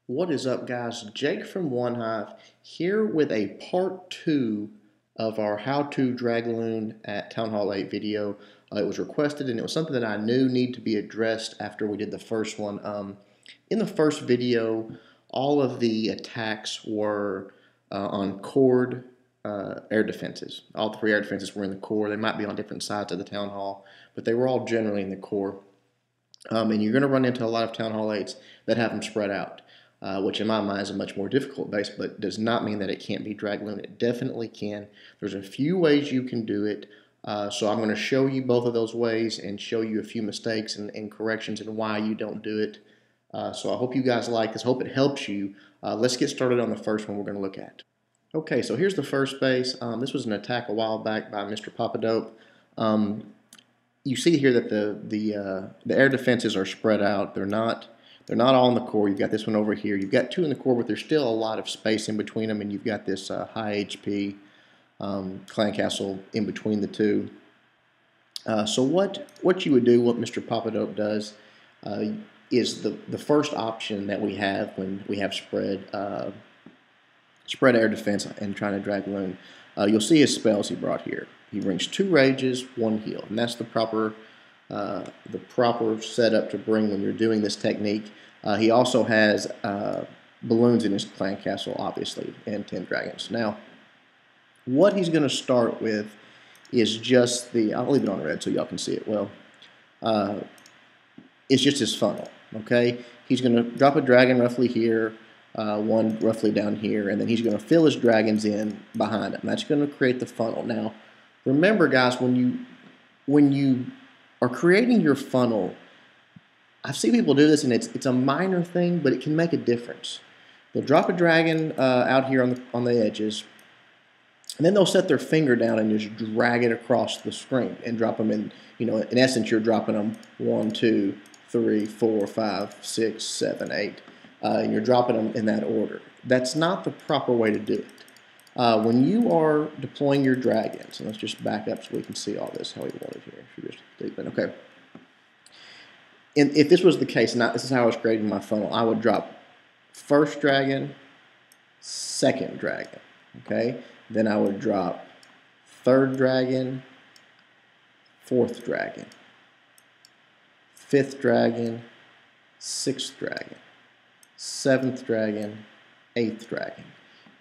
What is up, guys? Jake from One Hive here with a part 2 of our How to Dragloon at Town Hall 8 video. It was requested and it was something that I knew needed to be addressed after we did the first one. In the first video, all of the attacks were on cored air defenses. All three air defenses were in the core. They might be on different sides of the Town Hall, but they were all generally in the core. And you're going to run into a lot of Town Hall 8s that have them spread out. Which in my mind is a much more difficult base, but does not mean that it can't be Dragloon. It definitely can. There's a few ways you can do it, so I'm going to show you both of those ways and show you a few mistakes and corrections and why you don't do it. So I hope you guys like this. Hope it helps you. Let's get started on the first one we're going to look at. Okay, so here's the first base. This was an attack a while back by Mr. Papadope. You see here that the air defenses are spread out. They're not all in the core. You've got this one over here. You've got two in the core, but there's still a lot of space in between them, and you've got this high HP clan castle in between the two. So what you would do, what Mr. Papadope does, is the first option that we have when we have spread air defense and trying to Dragloon. You'll see his spells he brought here. He brings 2 rages, 1 heal, and that's the proper setup to bring when you're doing this technique. He also has balloons in his clan castle, obviously, and 10 dragons. Now, what he's going to start with is just I'll leave it on red so y'all can see it well. It's just his funnel, okay? He's going to drop a dragon roughly here, one roughly down here, and then he's going to fill his dragons in behind him. That's going to create the funnel. Now, remember, guys, when you are creating your funnel, I've seen people do this, and it's a minor thing, but it can make a difference. They'll drop a dragon out here on the edges, and then they'll set their finger down and just drag it across the screen and drop them in. In essence, you're dropping them 1, 2, 3, 4, 5, 6, 7, 8, and you're dropping them in that order. That's not the proper way to do it. When you are deploying your dragons, and let's just back up so we can see all this, how we want it here. If you're just deep in. Okay. And if this was the case, and this is how I was creating my funnel, I would drop first dragon, second dragon, okay? Then I would drop third dragon, fourth dragon, fifth dragon, sixth dragon, seventh dragon, eighth dragon.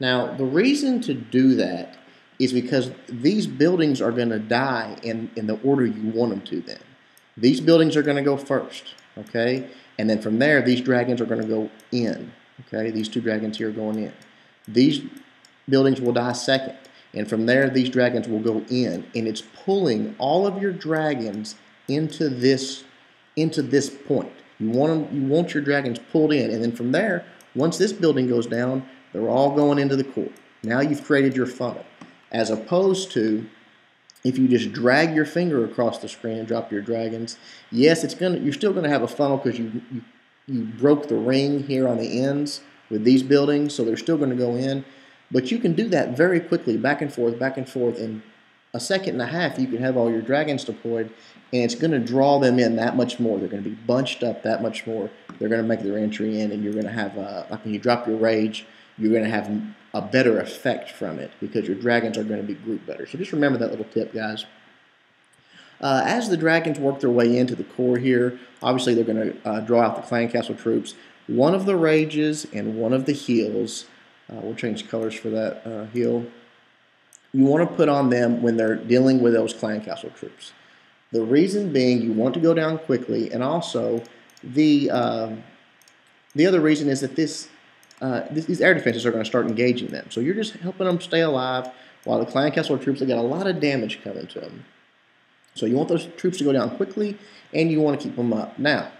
Now, the reason to do that is because these buildings are going to die in the order you want them to then. These buildings are going to go first, okay? And then from there, these dragons are going to go in, okay? These 2 dragons here are going in. These buildings will die second. And from there, these dragons will go in. And it's pulling all of your dragons into this point. You want your dragons pulled in. And then from there, once this building goes down, they're all going into the core. Now you've created your funnel. As opposed to if you just drag your finger across the screen and drop your dragons, yes, you're still gonna have a funnel because you broke the ring here on the ends with these buildings, so they're still gonna go in. But you can do that very quickly, back and forth. In a second and a half, you can have all your dragons deployed, and it's gonna draw them in that much more. They're gonna be bunched up that much more. They're gonna make their entry in, and you're gonna have, like when you drop your rage, you're going to have a better effect from it because your dragons are going to be grouped better. So just remember that little tip, guys. As the dragons work their way into the core here, obviously they're going to draw out the clan castle troops. One of the rages and one of the heals, we'll change colors for that heal, you want to put on them when they're dealing with those clan castle troops. The reason being you want to go down quickly, and also the other reason is that these air defenses are going to start engaging them. So you're just helping them stay alive while the clan castle troops, they got a lot of damage coming to them. So you want those troops to go down quickly, and you want to keep them up. Now,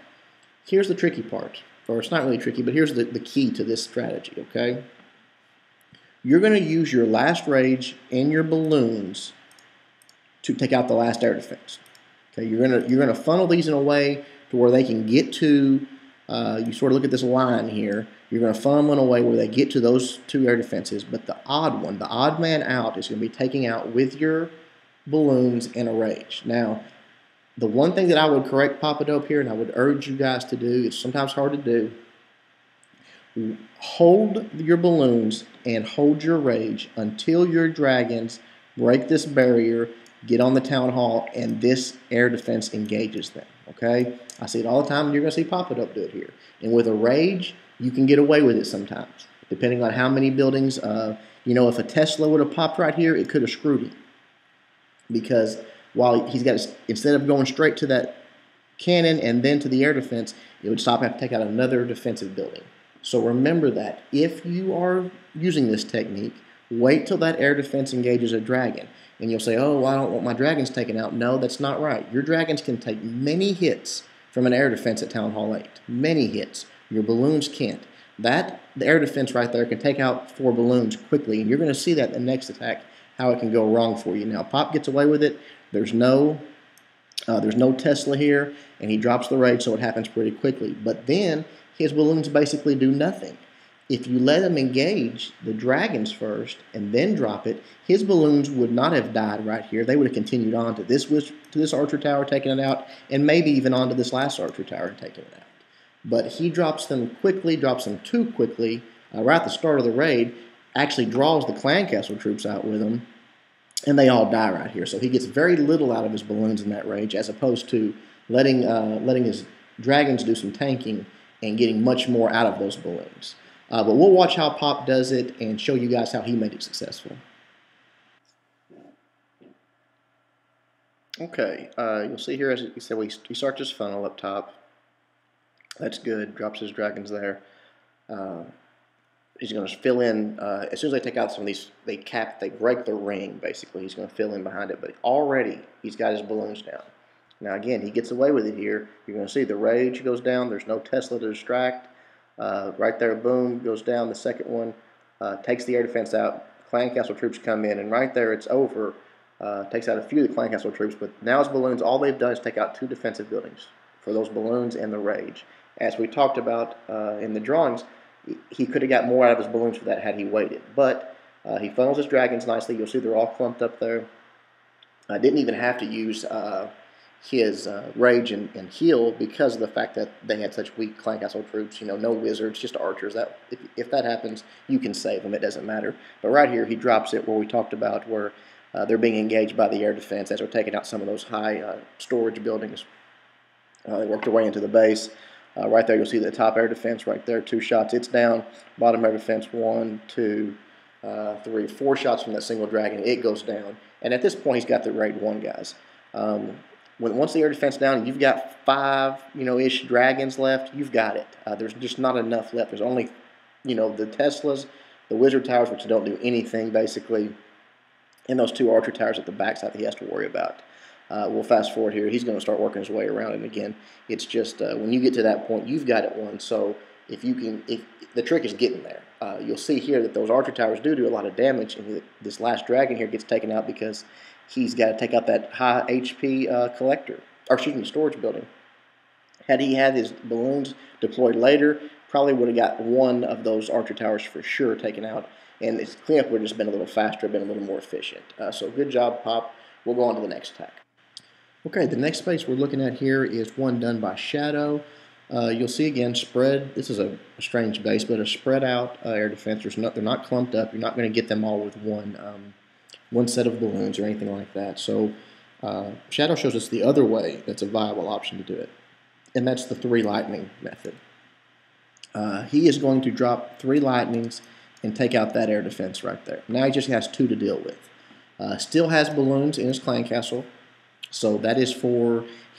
here's the tricky part. Or it's not really tricky, but here's the key to this strategy, okay? You're going to use your last rage and your balloons to take out the last air defense. Okay, you're going to funnel these in a way to where they can get to, you sort of look at this line here, you're going to funnel them in a way where they get to those 2 air defenses, but the odd man out is going to be taking out with your balloons and a rage. Now, the one thing that I would correct Papadope here, and I would urge you guys to do, it's sometimes hard to do, hold your balloons and hold your rage until your dragons break this barrier, get on the town hall, and this air defense engages them. Okay? I see it all the time, and you're going to see Pop It Up do it here. And with a rage, you can get away with it sometimes, depending on how many buildings. If a Tesla would have popped right here, it could have screwed him. Because while he's got instead of going straight to that cannon and then to the air defense, it would stop and have to take out another defensive building. So remember that if you are using this technique, wait till that air defense engages a dragon. And you'll say, oh, well, I don't want my dragons taken out. No, that's not right. Your dragons can take many hits from an air defense at Town Hall 8. Many hits. Your balloons can't. The air defense right there can take out 4 balloons quickly, and you're going to see that in the next attack, how it can go wrong for you. Now, Pop gets away with it. There's no Tesla here, and he drops the rage, so it happens pretty quickly. But then his balloons basically do nothing. If you let him engage the dragons first and then drop it, his balloons would not have died right here. They would have continued on to this archer tower, taking it out, and maybe even on to this last archer tower and taking it out. But he drops them quickly, drops them too quickly, right at the start of the raid, actually draws the clan castle troops out with him, and they all die right here. So he gets very little out of his balloons in that rage, as opposed to letting his dragons do some tanking and getting much more out of those balloons. But we'll watch how Pop does it and show you guys how he made it successful. Okay, you'll see here, as he said, he starts his funnel up top. That's good. Drops his dragons there. He's going to fill in, as soon as they take out some of these, they break the ring, basically. He's going to fill in behind it, but already he's got his balloons down. Now, again, he gets away with it here. You're going to see the rage goes down. There's no Tesla to distract. Right there, boom, goes down. The second one takes the air defense out. Clan castle troops come in, and right there it's over. Takes out a few of the clan castle troops, but now his balloons, all they've done is take out 2 defensive buildings for those balloons and the rage. As we talked about in the drawings, he could have got more out of his balloons for that had he waited. But he funnels his dragons nicely. You'll see they're all clumped up there. I didn't even have to use his rage and heal because of the fact that they had such weak clan castle troops. No wizards, just archers. That if that happens, you can save them. It doesn't matter. But right here, he drops it where we talked about where they're being engaged by the air defense as they're taking out some of those high storage buildings. They worked their way into the base. Right there, you'll see the top air defense right there, 2 shots. It's down. Bottom air defense, 1, 2, 3, 4 shots from that single dragon. It goes down. And at this point, he's got the raid 1 guys. Once the air defense down, you've got 5, ish dragons left. You've got it. There's just not enough left. There's only, the Teslas, the wizard towers, which don't do anything basically, and those 2 archer towers at the backside that he has to worry about. We'll fast forward here. He's going to start working his way around, and again, it's just when you get to that point, you've got it won. So if the trick is getting there. You'll see here that those archer towers do a lot of damage, and this last dragon here gets taken out because he's got to take out that high HP storage building. Had he had his balloons deployed later, probably would have got 1 of those archer towers for sure taken out, and his cleanup would have just been a little faster, been a little more efficient. So good job, Pop. We'll go on to the next attack. Okay, the next space we're looking at here is one done by Shadow. You'll see again spread. This is a strange base, but a spread out air defense. They're not clumped up. You're not going to get them all with one set of balloons or anything like that. So Shadow shows us the other way that's a viable option to do it, and that's the 3 lightning method. He is going to drop 3 lightnings and take out that air defense right there. Now he just has 2 to deal with. Still has balloons in his clan castle. So that is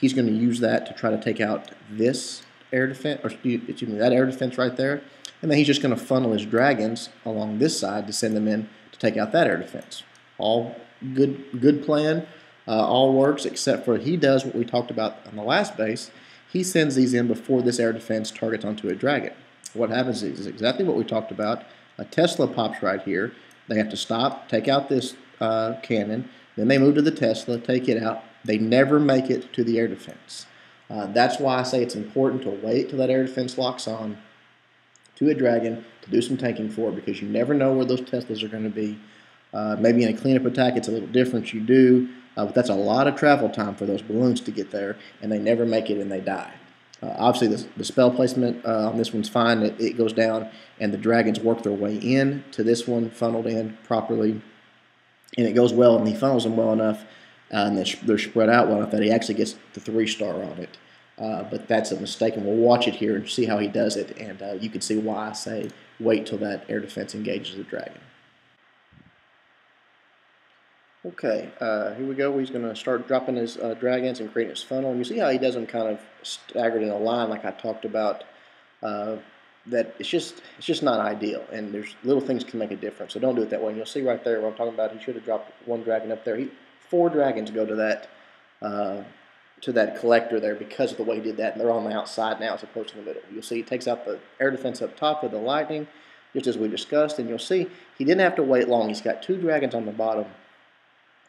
he's going to use that to try to take out this air defense, or excuse me, that air defense right there. And then he's just going to funnel his dragons along this side to send them in to take out that air defense. All good plan, all works, except for he does what we talked about on the last base. He sends these in before this air defense targets onto a dragon. What happens is exactly what we talked about. A Tesla pops right here. They have to stop, take out this cannon. Then they move to the Tesla, take it out. They never make it to the air defense. That's why I say it's important to wait till that air defense locks on to a dragon to do some tanking for it, because you never know where those Teslas are going to be. Maybe in a cleanup attack it's a little different, you do, but that's a lot of travel time for those balloons to get there, and they never make it and they die. Obviously, the spell placement on this one's fine. It goes down, and the dragons work their way in to this one, funneled in properly, and it goes well, and he funnels them well enough, and they're spread out well enough that he actually gets the 3-star on it. But that's a mistake, and we'll watch it here and see how he does it, and you can see why I say wait till that air defense engages the dragon. Okay, here we go. He's going to start dropping his dragons and creating his funnel. And you see how he does them kind of staggered in a line, like I talked about. That it's just not ideal, and there's little things can make a difference. So don't do it that way. And you'll see right there what I'm talking about. He should have dropped one dragon up there. 4 dragons go to that collector there because of the way he did that, and they're on the outside now as opposed to the middle. You'll see he takes out the air defense up top with the lightning, just as we discussed, and you'll see he didn't have to wait long. He's got 2 dragons on the bottom,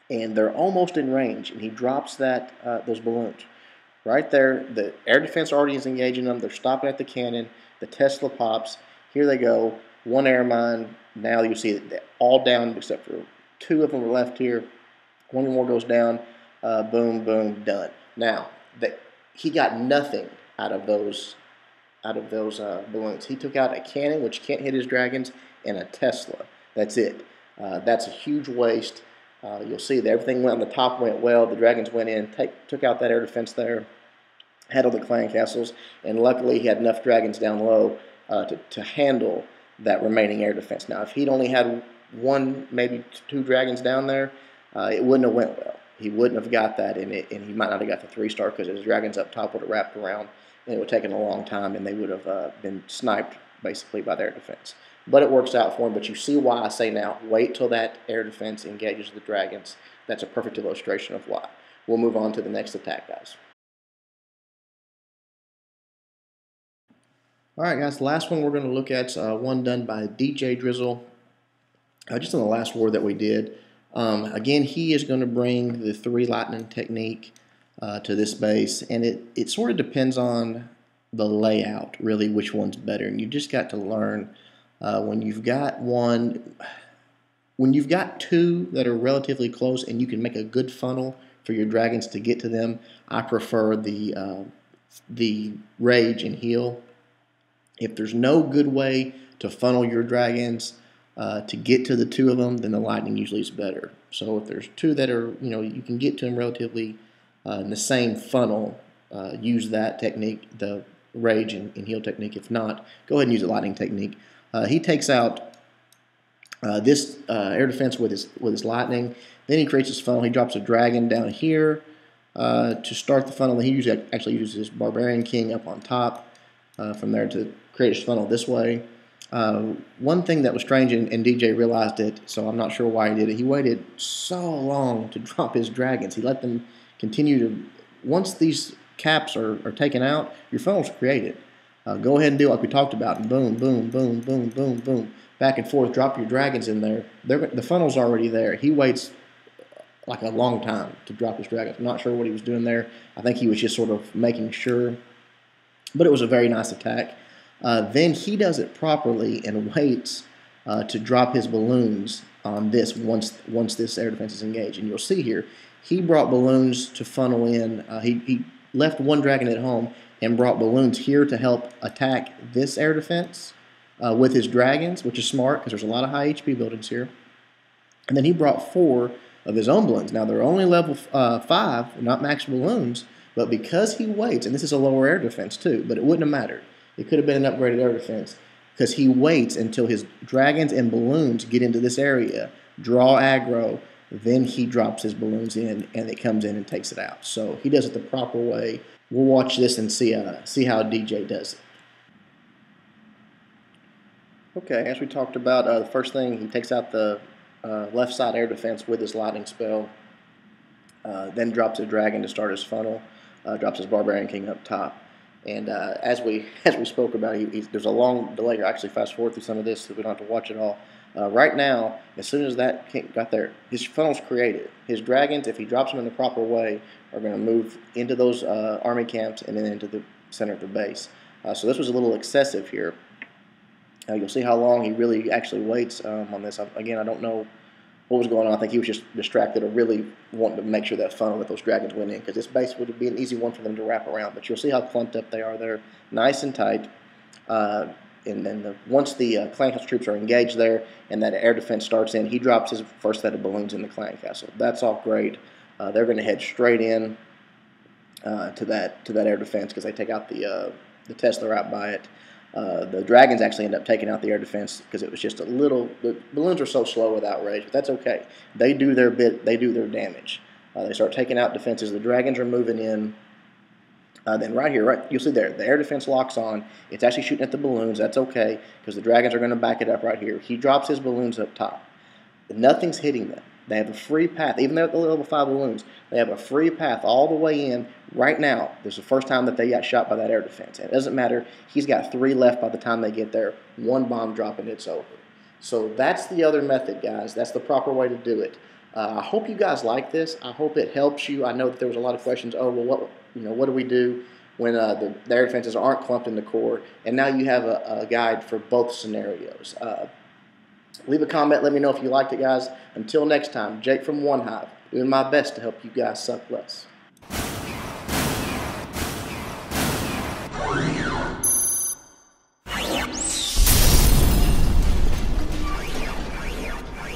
and they're almost in range, and he drops those balloons. Right there, the air defense already is engaging them. They're stopping at the cannon. The Tesla pops. Here they go. 1 air mine. Now you see it all down except for 2 of them are left here. 1 more goes down. Boom, boom, done. Now he got nothing out of those balloons. He took out a cannon, which can't hit his dragons, and a Tesla. That's it. That's a huge waste. You'll see that everything went on the top, went well. The dragons went in, took out that air defense there, had all the clan castles, and luckily he had enough dragons down low to handle that remaining air defense. Now, if he'd only had 1, maybe 2 dragons down there, it wouldn't have went well. He wouldn't have got that, and he might not have got the 3-star because his dragons up top would have wrapped around, and it would have taken a long time, and they would have been sniped basically by their defense. But it works out for him. But you see why I say now, wait till that air defense engages the dragons. That's a perfect illustration of why. We'll move on to the next attack, guys. All right, guys, the last one we're going to look at is one done by DJ Drizzle. Just on the last war that we did. Again, he is going to bring the 3 lightning technique to this base, and it sort of depends on the layout, really, which one's better. And you just got to learn when you've got 2 that are relatively close and you can make a good funnel for your dragons to get to them. I prefer the rage and heal. If there's no good way to funnel your dragons to get to the 2 of them, then the lightning usually is better. So if there's 2 that are, you can get to them relatively in the same funnel, use that technique, the rage and heal technique. If not, go ahead and use the lightning technique. He takes out this air defense with his lightning. Then he creates his funnel. He drops a dragon down here to start the funnel. He actually uses his Barbarian King up on top from there to create his funnel this way. One thing that was strange, and DJ realized it, so I'm not sure why he did it. He waited so long to drop his dragons. He let them continue to. Once these caps are taken out, your funnel's created. Go ahead and do like we talked about, and boom, boom, boom, boom, boom, boom, back and forth. Drop your dragons in there. The funnel's already there. He waits like a long time to drop his dragons. I'm not sure what he was doing there. I think he was just sort of making sure. But it was a very nice attack. Then he does it properly and waits to drop his balloons on this once this air defense is engaged. And you'll see here, he brought balloons to funnel in. He left 1 dragon at home and brought balloons here to help attack this air defense with his dragons, which is smart because there's a lot of high HP buildings here. And then he brought 4 of his own balloons. Now, they're only level 5, not max balloons, but because he waits, and this is a lower air defense too, but it wouldn't have mattered. It could have been an upgraded air defense because he waits until his dragons and balloons get into this area, draw aggro, then he drops his balloons in, and it comes in and takes it out. So he does it the proper way. We'll watch this and see how DJ does it. Okay, as we talked about, the first thing, he takes out the left side air defense with his lightning spell, then drops a dragon to start his funnel, drops his Barbarian King up top. And as we spoke about, there's a long delay here. Actually, fast forward through some of this so we don't have to watch it all. Right now, as soon as that king got there, his funnel's created. His dragons, if he drops them in the proper way, are going to move into those army camps and then into the center of the base. So this was a little excessive here. You'll see how long he really actually waits on this. Again, I don't know what was going on. I think he was just distracted or really wanting to make sure that funnel with those dragons went in, because this base would be an easy one for them to wrap around. But you'll see how clumped up they are. They're nice and tight. And then once the clan castle troops are engaged there and that air defense starts in, he drops his first set of balloons in the clan castle. That's all great. They're going to head straight in to that air defense because they take out the Tesla right by it. The dragons actually end up taking out the air defense because it was just a little. The balloons are so slow without rage, but that's okay. They do their bit. They do their damage. They start taking out defenses. The dragons are moving in. Then right here, you'll see there, the air defense locks on. It's actually shooting at the balloons. That's okay because the dragons are going to back it up right here. He drops his balloons up top. Nothing's hitting them. They have a free path. Even though at the level 5 balloons, they have a free path all the way in. Right now, this is the first time that they got shot by that air defense. And it doesn't matter. He's got 3 left by the time they get there. 1 bomb drop and it's over. So that's the other method, guys. That's the proper way to do it. I hope you guys like this. I hope it helps you. I know that there was a lot of questions. Oh, well, what do we do when the air defenses aren't clumped in the core? And now you have a guide for both scenarios. Leave a comment. Let me know if you liked it, guys. Until next time, Jake from One Hive, doing my best to help you guys suck less.